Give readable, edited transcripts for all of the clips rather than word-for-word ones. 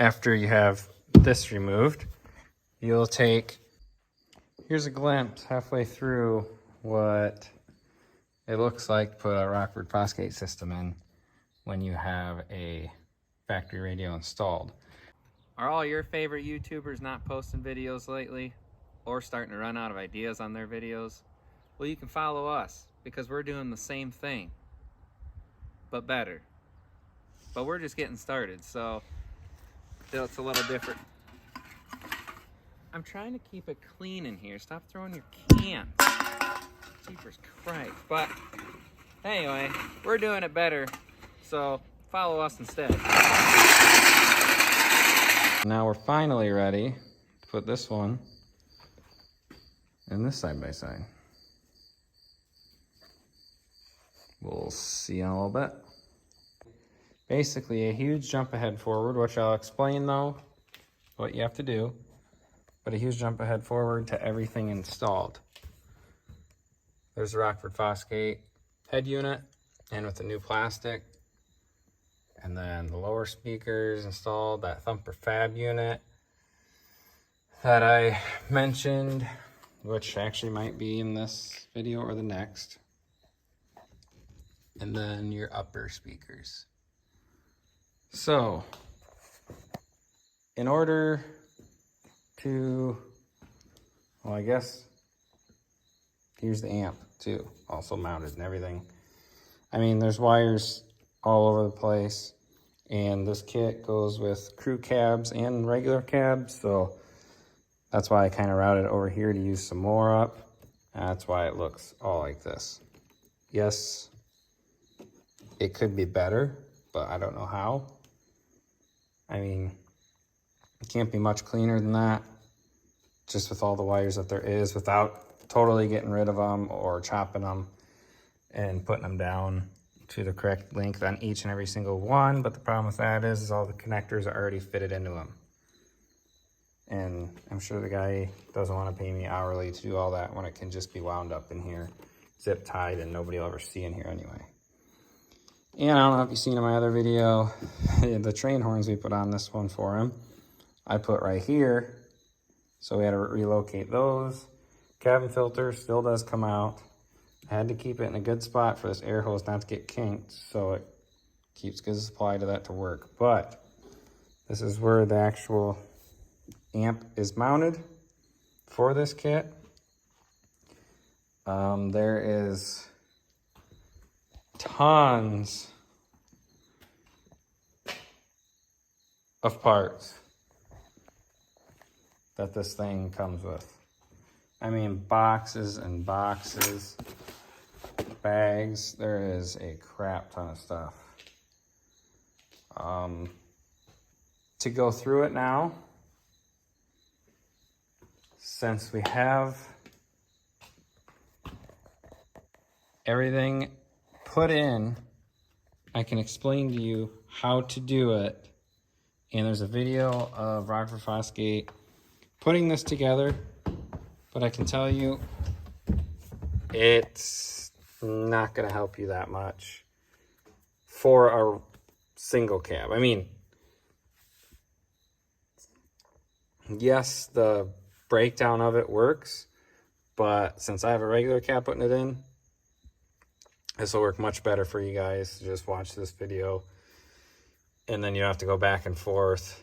after you have this removed, you'll take, here's a glimpse halfway through what it looks like to put a Rockford Fosgate system in when you have a factory radio installed. Are all your favorite YouTubers not posting videos lately or starting to run out of ideas on their videos? Well, you can follow us because we're doing the same thing, but better. But we're just getting started, so it's a little different. I'm trying to keep it clean in here. Stop throwing your cans. Jeepers Christ. But anyway, we're doing it better, so follow us instead. Now we're finally ready to put this one in this side by side. We'll see in a little bit. Basically a huge jump ahead forward, which I'll explain though what you have to do, but a huge jump ahead forward to everything installed. There's the Rockford Fosgate head unit and with the new plastic, and then the lower speakers installed, that thumper fab unit that I mentioned, which actually might be in this video or the next, and then your upper speakers. So, in order to, well, I guess, here's the amp too, also mounted and everything. I mean, there's wires all over the place, and this kit goes with crew cabs and regular cabs, so that's why I kind of routed over here to use some more up. That's why it looks all like this. Yes, it could be better, but I don't know how. I mean, it can't be much cleaner than that, just with all the wires that there is, without totally getting rid of them or chopping them and putting them down to the correct length on each and every single one. But the problem with that is all the connectors are already fitted into them. And I'm sure the guy doesn't want to pay me hourly to do all that when it can just be wound up in here, zip tied, and nobody will ever see in here anyway. And I don't know if you've seen in my other video, the train horns we put on this one for him, I put right here, so we had to relocate those. Cabin filter still does come out. I had to keep it in a good spot for this air hose not to get kinked, so it keeps good supply to that to work. But this is where the actual amp is mounted for this kit. There is tons of parts that this thing comes with. I mean, boxes and boxes, bags. There is a crap ton of stuff. To go through it now, since we have everything put in, I can explain to you how to do it. And there's a video of Rockford Fosgate putting this together, but I can tell you it's not going to help you that much for a single cab. I mean, yes, the breakdown of it works, but since I have a regular cab putting it in, this will work much better for you guys to just watch this video, and then you don't have to go back and forth.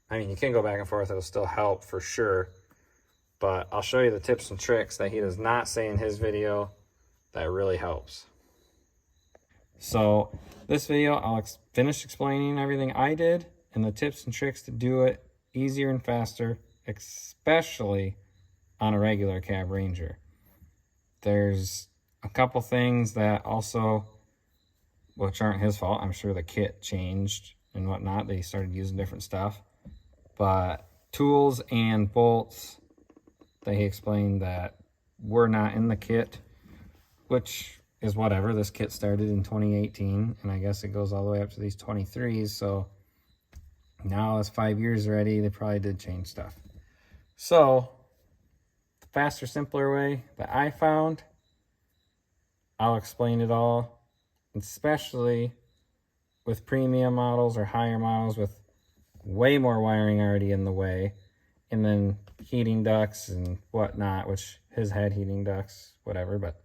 I mean, you can go back and forth, it'll still help for sure, but I'll show you the tips and tricks that he does not say in his video that really helps. So this video, I'll finish explaining everything I did and the tips and tricks to do it easier and faster, especially on a regular cab Ranger. There's a couple things that also, which aren't his fault. I'm sure the kit changed and whatnot. They started using different stuff. But tools and bolts that he explained that were not in the kit, which is whatever. This kit started in 2018, and I guess it goes all the way up to these 23s. So now it's 5 years already. They probably did change stuff. So the faster, simpler way that I found, I'll explain it all, especially with premium models or higher models with way more wiring already in the way. And then heating ducts and whatnot, which his had heating ducts, whatever, but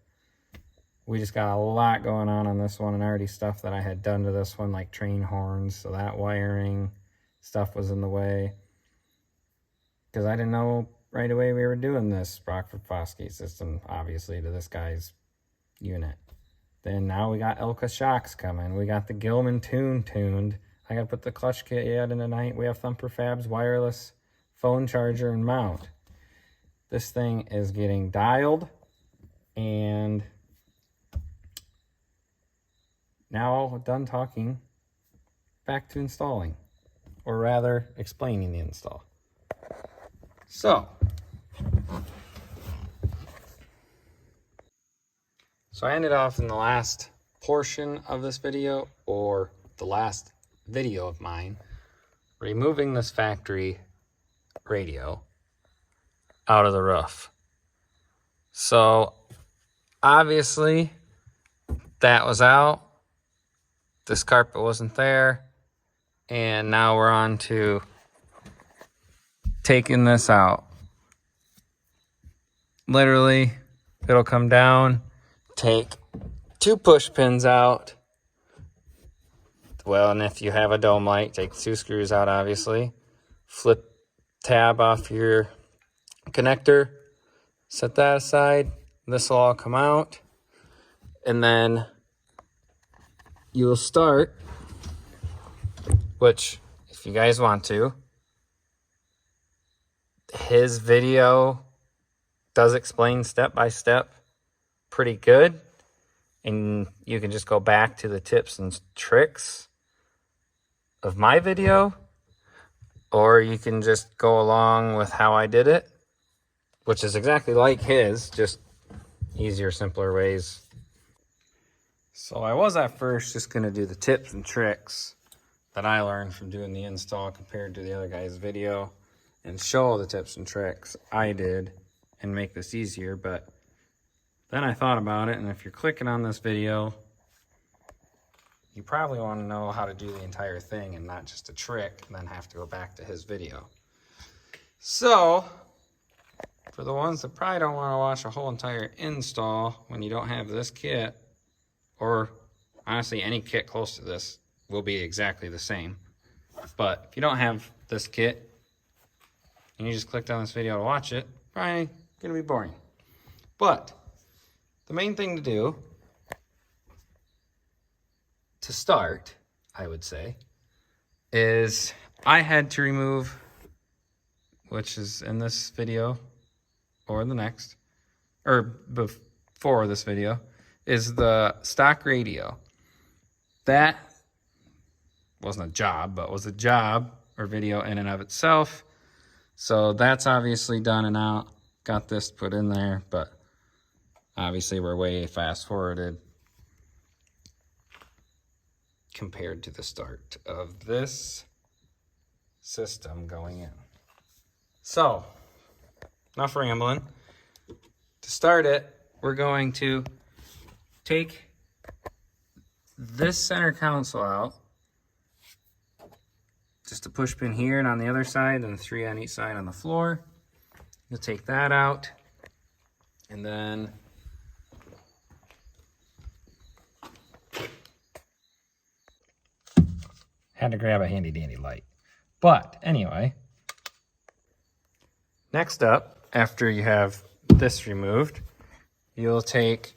we just got a lot going on this one, and already stuff that I had done to this one, like train horns, so that wiring stuff was in the way. Because I didn't know right away we were doing this Rockford Fosgate system, obviously, to this guy's unit. Then now we got Elka shocks coming. We got the Gilman tuned. I got to put the clutch kit yet in tonight. We have Thumper Fab's wireless phone charger and mount. This thing is getting dialed, and now done talking, back to installing, or rather explaining the install. So I ended off in the last portion of this video, or the last video of mine, removing this factory radio out of the roof. So obviously that was out. This carpet wasn't there. And now we're on to taking this out. Literally, it'll come down, take 2 push pins out. Well, and if you have a dome light, take 2 screws out, obviously. Flip tab off your connector, set that aside. This will all come out. And then you will start, which, if you guys want to, his video does explain step by step pretty good. And you can just go back to the tips and tricks of my video, or you can just go along with how I did it, which is exactly like his, just easier, simpler ways. So I was at first just going to do the tips and tricks that I learned from doing the install compared to the other guy's video, and show the tips and tricks I did and make this easier. But then I thought about it, and if you're clicking on this video, you probably want to know how to do the entire thing and not just a trick and then have to go back to his video. So for the ones that probably don't want to watch a whole entire install when you don't have this kit, or honestly any kit close to this will be exactly the same, but if you don't have this kit and you just clicked on this video to watch it, probably gonna be boring. But the main thing to do to start, I would say, is I had to remove, which is in this video or the next, or before this video, is the stock radio. That wasn't a job, but was a job or video in and of itself. So that's obviously done and out. Got this put in there, but obviously we're way fast forwarded compared to the start of this system going in. So, enough rambling. To start it, we're going to take this center console out, just a push pin here and on the other side, and 3 on each side on the floor. You'll take that out, and then had to grab a handy dandy light. But anyway, next up, after you have this removed, you'll take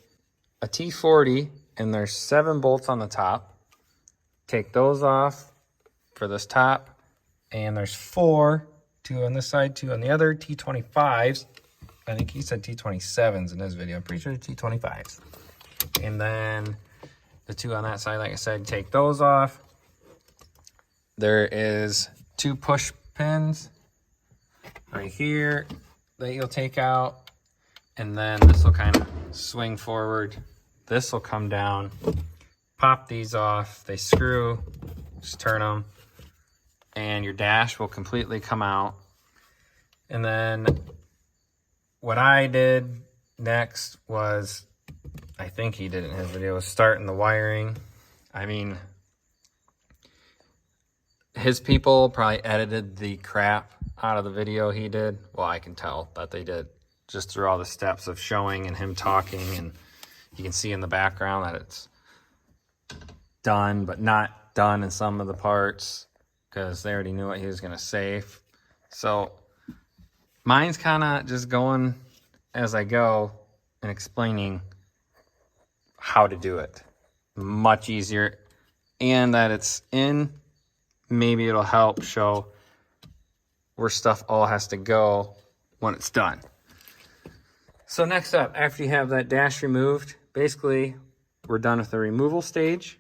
a T40, and there's 7 bolts on the top. Take those off for this top, and there's 4, 2 on this side, 2 on the other, T25s. I think he said T27s in his video. I'm pretty sure it's T25s. And then the 2 on that side, like I said, take those off. There is 2 push pins right here that you'll take out, and then this will kind of swing forward. This will come down. Pop these off. They screw. Just turn them, and your dash will completely come out. And then what I did next was, I think he did it in his video, was starting the wiring. I mean, his people probably edited the crap out of the video he did. Well, I can tell that they did, just through all the steps of showing and him talking, and you can see in the background that it's done but not done in some of the parts because they already knew what he was going to say. So mine's kind of just going as I go and explaining how to do it. Much easier, and that it's in, maybe it'll help show where stuff all has to go when it's done. So next up, after you have that dash removed, basically we're done with the removal stage.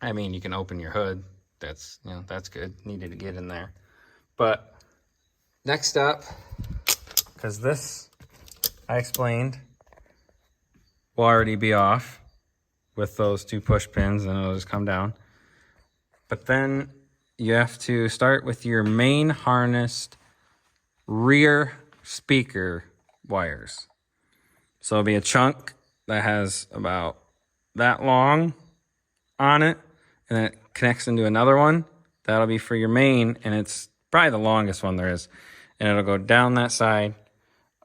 I mean, you can open your hood. That's, you know, that's good. Needed to get in there. But next up, because this, I explained, will already be off with those 2 push pins, and it'll just come down. But then you have to start with your main harnessed rear speaker wires. So it'll be a chunk that has about that long on it, and then it connects into another one. That'll be for your main, and it's probably the longest one there is. And it'll go down that side,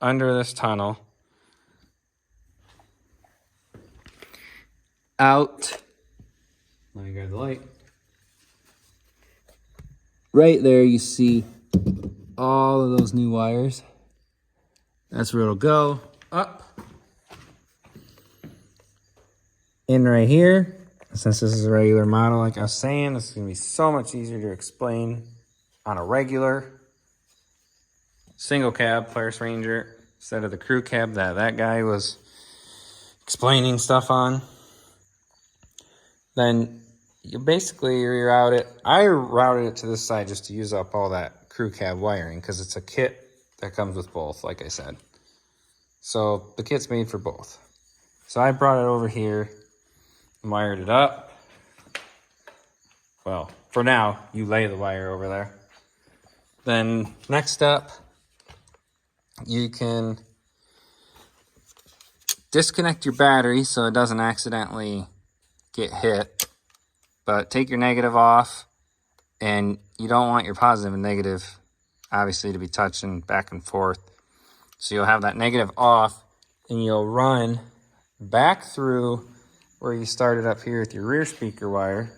under this tunnel, out. Let me grab the light. Right there you see all of those new wires. That's where it'll go. Up. In right here. Since this is a regular model, like I was saying, this is going to be so much easier to explain on a regular single cab Polaris Ranger instead of the crew cab that guy was explaining stuff on. Then you basically reroute it. I routed it to this side just to use up all that crew cab wiring because it's a kit that comes with both, like I said. So the kit's made for both. So I brought it over here and wired it up. Well, for now, you lay the wire over there. Then next up, you can disconnect your battery so it doesn't accidentally get hit. But take your negative off, and you don't want your positive and negative obviously to be touching back and forth. So you'll have that negative off, and you'll run back through where you started up here with your rear speaker wire,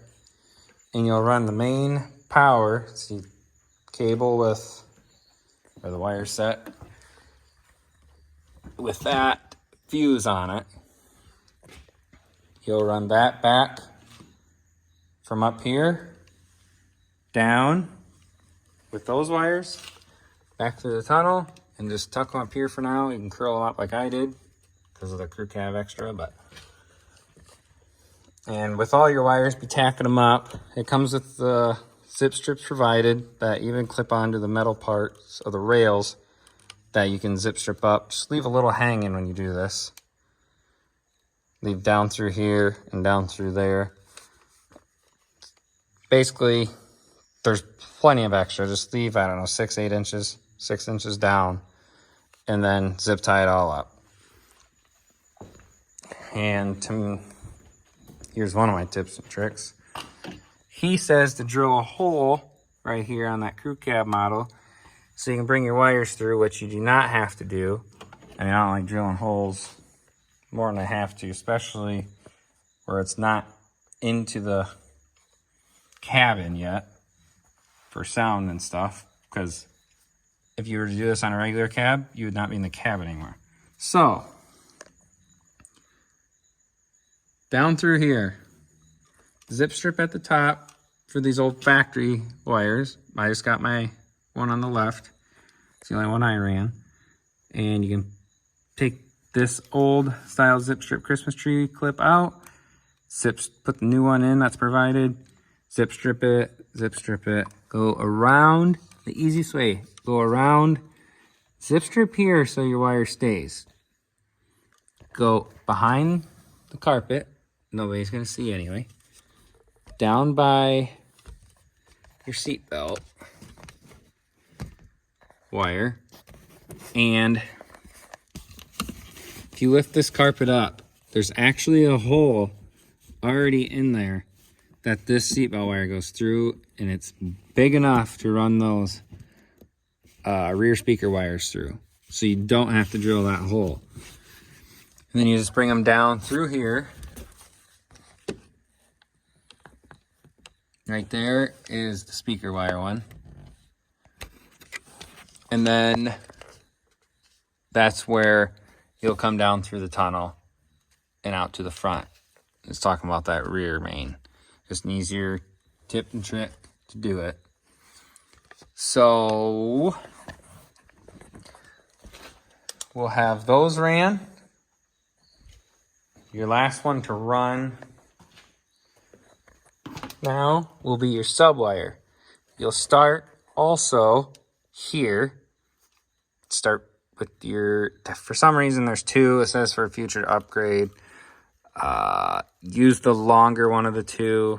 and you'll run the main power, see cable with, or the wire set, with that fuse on it. You'll run that back from up here, down with those wires, back through the tunnel, and just tuck them up here for now. You can curl them up like I did because of the crew cab extra, and with all your wires, be tacking them up. It comes with the zip strips provided that even clip onto the metal parts of the rails that you can zip strip up. Just leave a little hanging when you do this. Leave down through here and down through there. Basically, there's plenty of extra. Just leave, I don't know, 6 inches down, and then zip tie it all up. And here's one of my tips and tricks. He says to drill a hole right here on that crew cab model so you can bring your wires through, which you do not have to do. I mean, I don't like drilling holes more than I have to, especially where it's not into the cabin yet for sound and stuff, because if you were to do this on a regular cab, you would not be in the cab anymore. So down through here, zip strip at the top for these old factory wires. I just got my one on the left. It's the only one I ran. And you can take this old style zip strip Christmas tree clip out, put the new one in that's provided, zip strip it, go around the easiest way. Go around, zip strip here so your wire stays. Go behind the carpet, nobody's gonna see anyway, down by your seat belt wire, and if you lift this carpet up, there's actually a hole already in there that this seatbelt wire goes through, and it's big enough to run those rear speaker wires through. So you don't have to drill that hole. And then you just bring them down through here. Right there is the speaker wire one. And then that's where you'll come down through the tunnel and out to the front. It's talking about that rear main. Just an easier tip and trick to do it. So we'll have those ran. Your last one to run now will be your sub wire. You'll start also here. Start with your, for some reason there's two, it says for future upgrade. Use the longer one of the two.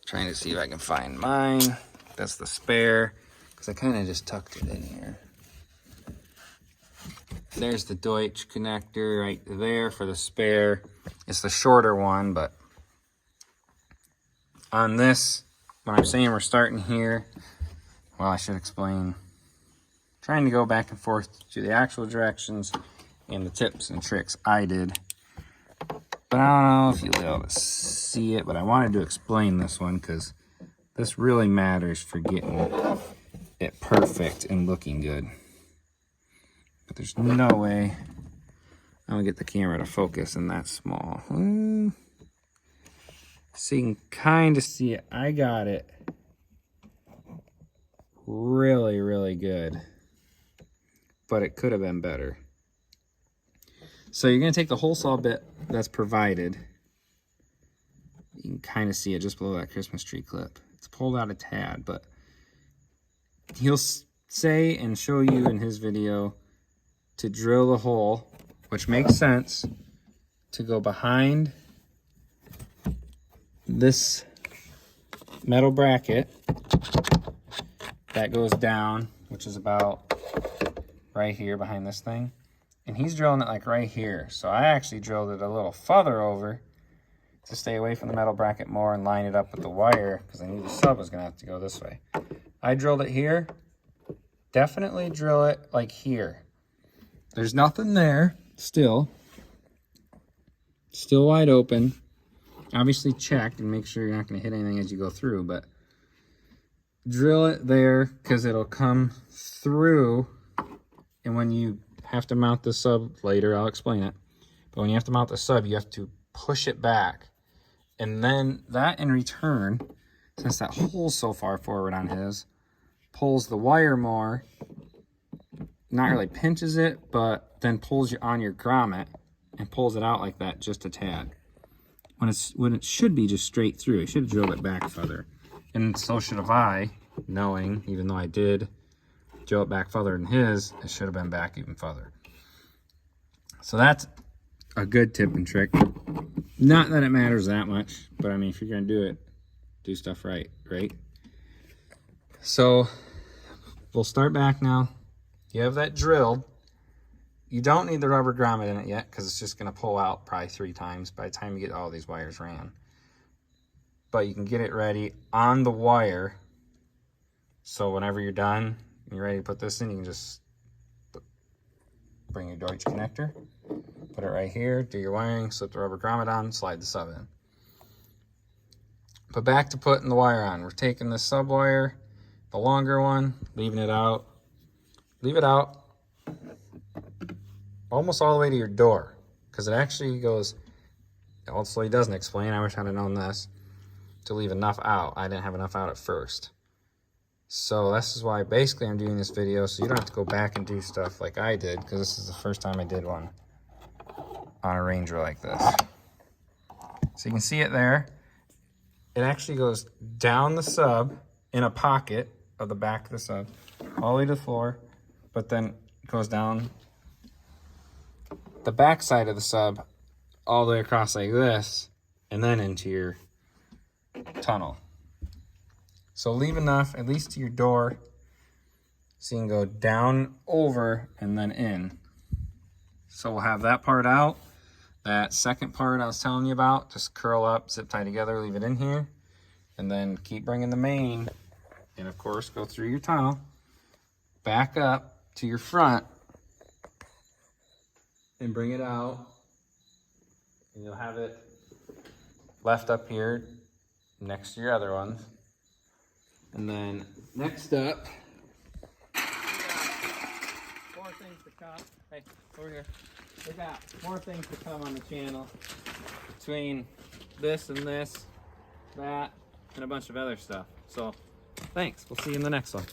Trying to see if I can find mine. That's the spare, because I kind of just tucked it in here. There's the Deutsch connector right there for the spare. It's the shorter one, but on this, when I'm saying we're starting here, well, I should explain. Trying to go back and forth to the actual directions and the tips and tricks I did. But I don't know if you'll be able to see it, but I wanted to explain this one because this really matters for getting it perfect and looking good. But there's no way I'm gonna get the camera to focus in that small. So you can kind of see it. I got it really, really good, but it could have been better. So you're gonna take the hole saw bit that's provided. You can kind of see it just below that Christmas tree clip. It's pulled out a tad, but he'll say and show you in his video to drill the hole, which makes sense, to go behind this metal bracket that goes down, which is about right here behind this thing. And he's drilling it like right here. So I actually drilled it a little further over to stay away from the metal bracket more and line it up with the wire, because I knew the sub was gonna have to go this way. I drilled it here. Definitely drill it like here. There's nothing there still. Still wide open. Obviously check and make sure you're not gonna hit anything as you go through, but drill it there because it'll come through. And when you have to mount the sub later, I'll explain it. But when you have to mount the sub, you have to push it back. And then that in return, since that hole's so far forward on his, pulls the wire more. Not really pinches it, but then pulls you on your grommet and pulls it out like that just a tad. When it should be just straight through. You should have drilled it back further. And so should have I, knowing, even though I did drill it back further than his, it should have been back even further. So that's a good tip and trick. Not that it matters that much, but I mean, if you're gonna do it, do stuff right, right? So we'll start back now. You have that drilled. You don't need the rubber grommet in it yet because it's just gonna pull out probably 3 times by the time you get all these wires ran. But you can get it ready on the wire. So whenever you're done, and you're ready to put this in, you can just bring your Deutsch connector, put it right here, do your wiring, slip the rubber grommet on, slide the sub in. But back to putting the wire on. We're taking this sub wire, the longer one, leaving it out. Leave it out almost all the way to your door, because it actually goes, also he doesn't explain, I wish I'd have known this, to leave enough out. I didn't have enough out at first. So this is why basically I'm doing this video, so you don't have to go back and do stuff like I did, because this is the first time I did one on a Ranger like this. So you can see it there. It actually goes down the sub in a pocket of the back of the sub, all the way to the floor, but then it goes down the back side of the sub all the way across like this, and then into your tunnel. So leave enough, at least to your door, so you can go down, over, and then in. So we'll have that part out. That second part I was telling you about, just curl up, zip tie together, leave it in here. And then keep bringing the main, and of course go through your tunnel, back up to your front, and bring it out. And you'll have it left up here next to your other ones. And then next up, we got more things to come. Hey, over here. We got more things to come on the channel between this and this, that, and a bunch of other stuff. So thanks. We'll see you in the next one.